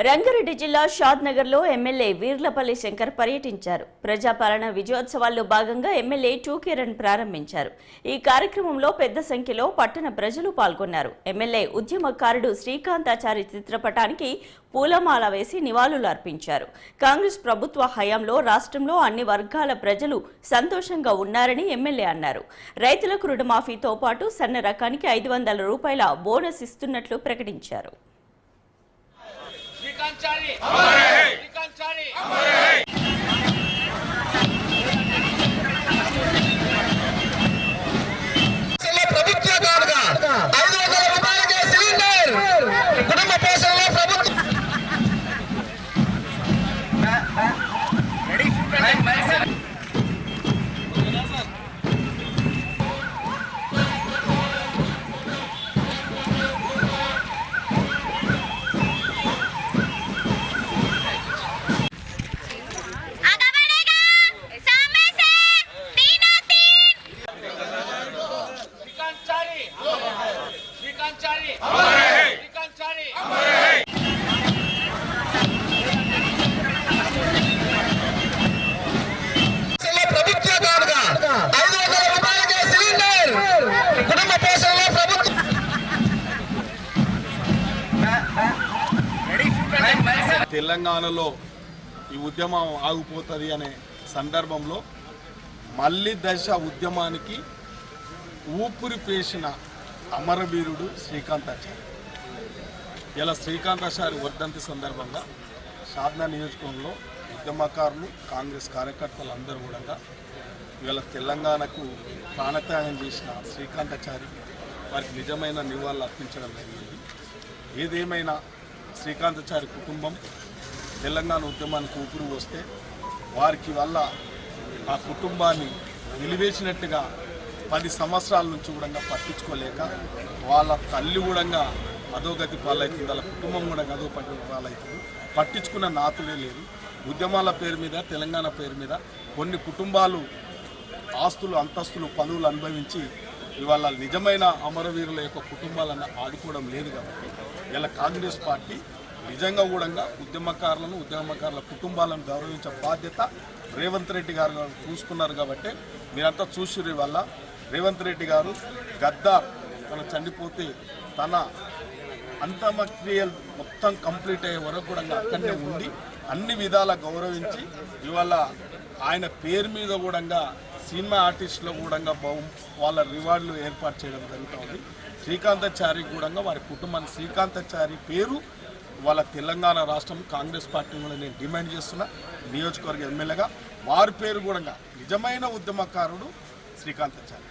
రంగారెడ్డి జిల్లా షాద్నగర్లో ఎమ్మెల్యే వీర్లపల్లి శంకర్ పర్యటించారు. ప్రజాపాలన విజయోత్సవాల్లో భాగంగా ఎమ్మెల్యే టూకే రన్ ప్రారంభించారు. ఈ కార్యక్రమంలో పెద్ద సంఖ్యలో పట్టణ ప్రజలు పాల్గొన్నారు. ఎమ్మెల్యే ఉద్యమకారుడు శ్రీకాంతాచారి చిత్రపటానికి పూలమాల వేసి నివాళులు అర్పించారు. కాంగ్రెస్ ప్రభుత్వ హయాంలో రాష్ట్రంలో అన్ని వర్గాల ప్రజలు సంతోషంగా ఉన్నారని ఎమ్మెల్యే అన్నారు. రైతులకు రుణమాఫీతో పాటు సన్న రకానికి 500 రూపాయల బోనస్ ఇస్తున్నట్లు ప్రకటించారు. తెలంగాణలో ఈ ఉద్యమం ఆగిపోతుంది అనే సందర్భంలో మళ్ళీ దశ ఉద్యమానికి ఊపిరి పేసిన అమరవీరుడు శ్రీకాంతాచారి. ఇలా శ్రీకాంతాచారి వర్ధంతి సందర్భంగా షాద్నా నియోజకవర్గంలో ఉద్యమకారులు కాంగ్రెస్ కార్యకర్తలు అందరూ కూడా ఇవాళ తెలంగాణకు ప్రాణత్యాగం చేసిన శ్రీకాంతాచారి వారికి నిజమైన నివాళులు అర్పించడం జరిగింది. ఏదేమైనా శ్రీకాంతాచారి కుటుంబం తెలంగాణ ఉద్యమానికి ఊపిరి వస్తే వారికి వల్ల ఆ కుటుంబాన్ని నిలివేసినట్టుగా 10 సంవత్సరాల నుంచి కూడా పట్టించుకోలేక వాళ్ళ తల్లి కూడా అధోగతి పాలవుతుంది, వాళ్ళ కుటుంబం కూడా అధోగతి పాలవుతుంది. పట్టించుకున్న నాతులే లేదు. ఉద్యమాల పేరు మీద తెలంగాణ పేరు మీద కొన్ని కుటుంబాలు ఆస్తులు అంతస్తులు పదవులు అనుభవించి ఇవాళ నిజమైన అమరవీరుల యొక్క కుటుంబాలను ఆదుకోవడం లేదు. కాబట్టి ఇలా కాంగ్రెస్ పార్టీ నిజంగా కూడా ఉద్యమకారుల కుటుంబాలను గౌరవించే బాధ్యత రేవంత్ రెడ్డి గారు చూసుకున్నారు. కాబట్టి మీరంతా చూసిర్రు. వల్ల రేవంత్ రెడ్డి గారు గద్దార్ తను చనిపోతే తన అంతిమక్రియలు మొత్తం కంప్లీట్ అయ్యే వరకు కూడా అక్కడనే ఉండి అన్ని విధాలా గౌరవించి ఇవాళ ఆయన పేరు మీద కూడా సినిమా ఆర్టిస్టులో కూడా వాళ్ళ రివార్డులు ఏర్పాటు చేయడం జరుగుతుంది. శ్రీకాంతాచారి కూడా వారి కుటుంబానికి శ్రీకాంతాచారి పేరు వాళ్ళ తెలంగాణ రాష్ట్రం కాంగ్రెస్ పార్టీ కూడా నేను డిమాండ్ చేస్తున్నా. నియోజకవర్గ ఎమ్మెల్యేగా వారి పేరు కూడా నిజమైన ఉద్యమకారుడు శ్రీకాంతాచారి.